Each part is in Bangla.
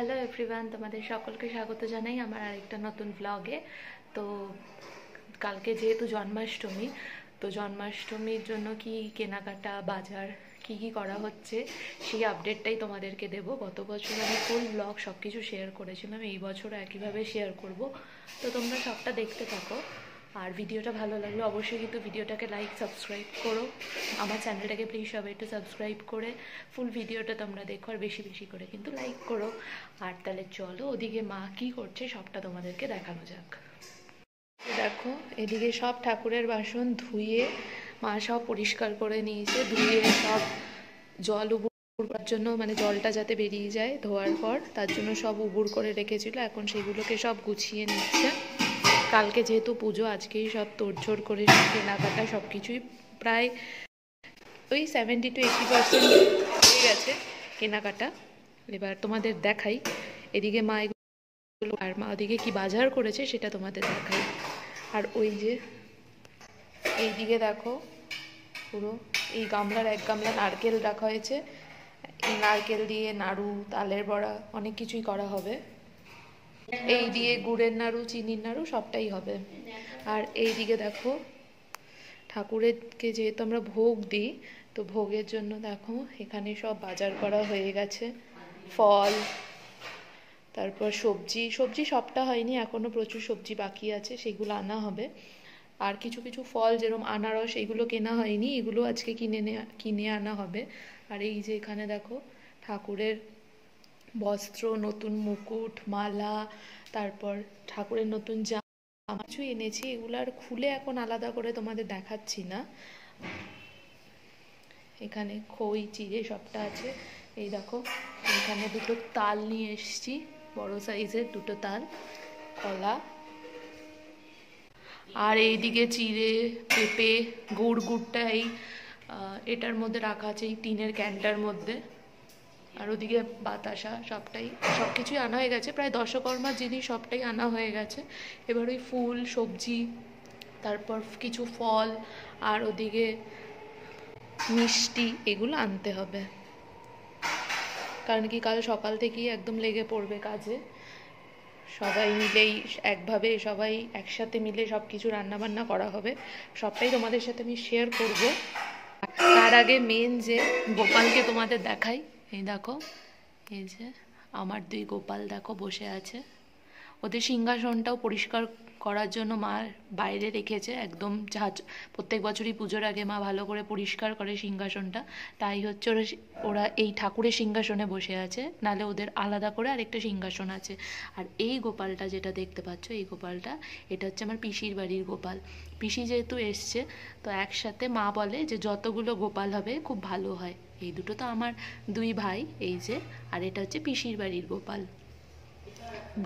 হ্যালো এভরিওয়ান, তোমাদের সকলকে স্বাগত জানাই আমার আরেকটা নতুন ব্লগে। তো কালকে যেহেতু জন্মাষ্টমী, তো জন্মাষ্টমীর জন্য কি কেনাকাটা বাজার কি করা হচ্ছে সেই আপডেটটাই তোমাদেরকে দেবো। গত বছর আমি ফুল ব্লগ সব কিছু শেয়ার করেছিলাম, এই বছরও একইভাবে শেয়ার করব। তো তোমরা সবটা দেখতে থাকো। আর ভিডিওটা ভালো লাগলে অবশ্যই কিন্তু ভিডিওটাকে লাইক সাবস্ক্রাইব করো, আমার চ্যানেলটাকে প্লিজ সবাই একটু সাবস্ক্রাইব করে ফুল ভিডিওটা তোমরা দেখো, আর বেশি বেশি করে কিন্তু লাইক করো। আর তাহলে চলো ওদিকে মা কি করছে সবটা তোমাদেরকে দেখানো যাক। দেখো এদিকে সব ঠাকুরের বাসন ধুয়ে মা সব পরিষ্কার করে নিয়েছে, ধুয়ে সব জল উবুর করার জন্য, মানে জলটা যাতে বেরিয়ে যায় ধোয়ার পর, তার জন্য সব উবুর করে রেখেছিল। এখন সেগুলোকে সব গুছিয়ে নিচ্ছে। কালকে যেহেতু পুজো, আজকেই সব তোড়জোড় করে কেনাকাটা সব কিছুই প্রায় ওই 70 to 80% হয়ে গেছে কেনাকাটা। এবার তোমাদের দেখাই এদিকে মা এগুলো, আর মা ওদিকে কি বাজার করেছে সেটা তোমাদের দেখাই। আর ওই যে এইদিকে দেখো পুরো এই গামলার এক গামলা নারকেল রাখা হয়েছে। এই নারকেল দিয়ে নাড়ু, তালের বড়া, অনেক কিছুই করা হবে। এই দিয়ে গুড়ের নাড়ু, চিনির নাড়ু সবটাই হবে। আর এই দিকে দেখো ঠাকুরকে যেহেতু আমরা ভোগ দিই, তো ভোগের জন্য দেখো এখানে সব বাজার করা হয়ে গেছে। ফল, তারপর সবজি সবটা হয়নি এখনো, প্রচুর সবজি বাকি আছে, সেগুলো আনা হবে। আর কিছু কিছু ফল যেরকম আনারস, এগুলো কেনা হয়নি, এগুলো আজকে কিনে আনা হবে। আর এই যে এখানে দেখো ঠাকুরের বস্ত্র, নতুন মুকুট, মালা, তারপর ঠাকুরের নতুন জামা কিছু এনেছি। এগুলো আর খুলে এখন আলাদা করে তোমাদের দেখাচ্ছি না। এখানে খই চিড়ে সবটা আছে। এই দেখো এখানে দুটো তাল নিয়ে এসেছি, বড় সাইজের দুটো তাল, কলা, আর এইদিকে চিড়ে, পেঁপে, গুড়টা এই এটার মধ্যে রাখা আছে, এই টিনের ক্যানটার মধ্যে। আর ওদিকে বাতাসা, সব কিছুই আনা হয়ে গেছে, প্রায় দশকর্মার জিনিস সবটাই আনা হয়ে গেছে। এবার ওই ফুল, সবজি, তারপর কিছু ফল, আর ওদিকে মিষ্টি, এগুলো আনতে হবে। কারণ কি কাল সকাল থেকেই একদম লেগে পড়বে কাজে, সবাই মিলেই একভাবে, সবাই একসাথে মিলে সব কিছু রান্নাবান্না করা হবে। সবটাই তোমাদের সাথে আমি শেয়ার করব। তার আগে মেন যে গোপালকে তোমাদের দেখাই। এই দেখো, এই যে আমার দুই গোপাল দেখো বসে আছে। ওদের সিংহাসনটাও পরিষ্কার করার জন্য মা বাইরে রেখেছে একদম। প্রত্যেক বছরই পুজোর আগে মা ভালো করে পরিষ্কার করে সিংহাসনটা, তাই হচ্ছে ওরা এই ঠাকুরের সিংহাসনে বসে আছে, নালে ওদের আলাদা করে আরেকটা সিংহাসন আছে। আর এই গোপালটা যেটা দেখতে পাচ্ছ, এই গোপালটা, এটা হচ্ছে আমার পিসির বাড়ির গোপাল। পিসি যেহেতু এসছে, তো একসাথে মা বলে যে যতগুলো গোপাল হবে খুব ভালো হয়। এই দুটো তো আমার দুই ভাই, এই যে, আর এটা হচ্ছে পিসির বাড়ির গোপাল।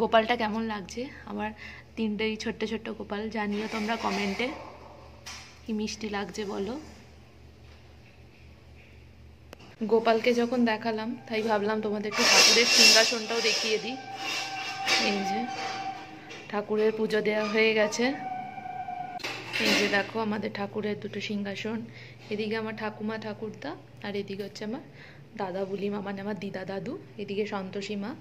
গোপালটা কেমন লাগছে আমার তিনটেই ছোট্ট ছোট্ট গোপাল, জানিও তোমরা কমেন্টে কি মিষ্টি লাগছে বলো। গোপালকে যখন দেখালাম, তাই ভাবলাম তোমাদেরকে ঠাকুরের সিংহাসনটাও দেখিয়ে দিই। এই যে ঠাকুরের পুজো দেওয়া হয়ে গেছে। এই যে দেখো আমাদের ঠাকুরের দুটো সিংহাসন, এদিকে আমার ঠাকুমা ঠাকুরদা, আর এদিকে হচ্ছে আমার দাদা বুলিমা, মানে আমার দিদা দাদু, এদিকে সন্তোষী মা।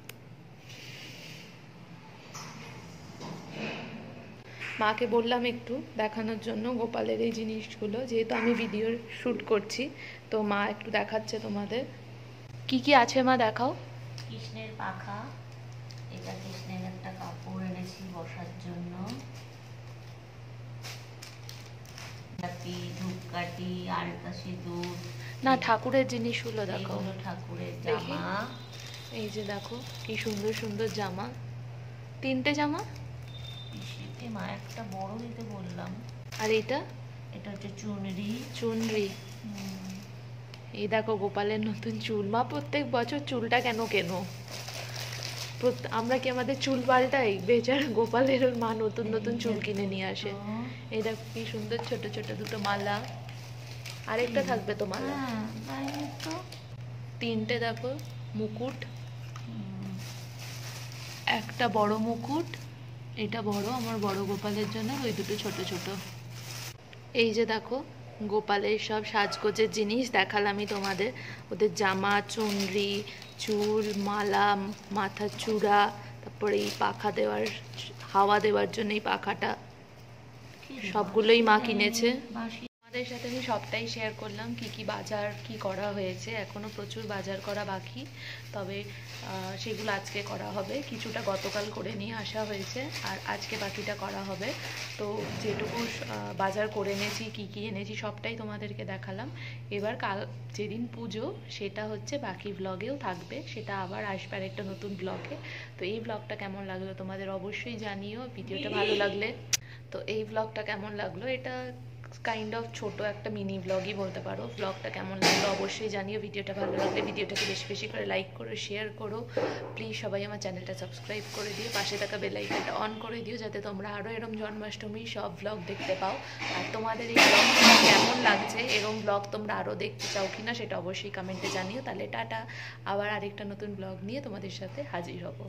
মাকে বললাম একটু দেখানোর জন্য গোপালের এই জিনিসগুলো, যেহেতু আমি ভিডিও শ্যুট করছি, তো মা একটু দেখাচ্ছে তোমাদের কি কি আছে। মা দেখাও। কৃষ্ণের পাখা, এটা কৃষ্ণের একটা কাপড় এনেছি বসার জন্য, ধূপকাঠি, আলতা সিঁদুর, না ঠাকুরের জিনিসগুলো দেখো, ঠাকুরের জামা। এই যে দেখো কি সুন্দর সুন্দর জামা, তিনটে জামা। মা একটা বড় দিতে বললাম। আর এটা হচ্ছে চুনরি। এই দেখো গোপালের নতুন চুল। মা প্রত্যেক বছর চুলটা কেন আমরা কি আমাদের চুল পাল্টাই? বেচারা গোপালের মা নতুন নতুন চুল কিনে নিয়ে আসে। এই দেখো কি সুন্দর ছোট ছোট দুটো মালা, আরেকটা থাকবে তো মালা, তিনটে দেখো মুকুট, একটা বড় মুকুট, এটা বড় আমার বড় গোপালের জন্য, ওই দুটো ছোট ছোট। এই যে দেখো গোপালের সব সাজগোজের জিনিস দেখালামই তোমাদের, ওদের জামা, চুনরি, চুল, মালা, মাথার চূড়া, তারপরে এই পাখা দেওয়ার, হাওয়া দেওয়ার জন্য এই পাখাটা, সবগুলোই মা কিনেছে। আমাদের সাথে আমি সবটাই শেয়ার করলাম, কি কি বাজার কি করা হয়েছে। এখনো প্রচুর বাজার করা বাকি, তবে সেগুলো আজকে করা হবে। কিছুটা গতকাল করে নিয়ে আসা হয়েছে, আর আজকে বাকিটা করা হবে। তো যেটুকু বাজার করে এনেছি, কি কি এনেছি সবটাই তোমাদেরকে দেখালাম। এবার কাল যেদিন পুজো, সেটা হচ্ছে বাকি ব্লগেও থাকবে, সেটা আবার আসবে আর একটা নতুন ব্লগে। তো এই ব্লগটা কেমন লাগলো তোমাদের অবশ্যই জানিও। ভিডিওটা ভালো লাগলে, তো এই ব্লগটা কেমন লাগলো, এটা কাইন্ড অফ ছোট একটা মিনি ব্লগই বলতে পারো। ব্লগটা কেমন লাগলো অবশ্যই জানিও। ভিডিওটা ভালো লাগলে ভিডিওটাকে বেশি বেশি করে লাইক করো, শেয়ার করো। প্লিজ সবাই আমার চ্যানেলটা সাবস্ক্রাইব করে দিও, পাশে থাকা বেল আইকনটা অন করে দিও, যাতে তোমরা আরও এরকম জন্মাষ্টমী সব ব্লগ দেখতে পাও। আর তোমাদের এই ব্লগটা কেমন লাগছে, এরকম ব্লগ তোমরা আরও দেখতে চাও কিনা সেটা অবশ্যই কমেন্টে জানিও। তাহলে টাটা, আবার আরেকটা নতুন ব্লগ নিয়ে তোমাদের সাথে হাজির হব।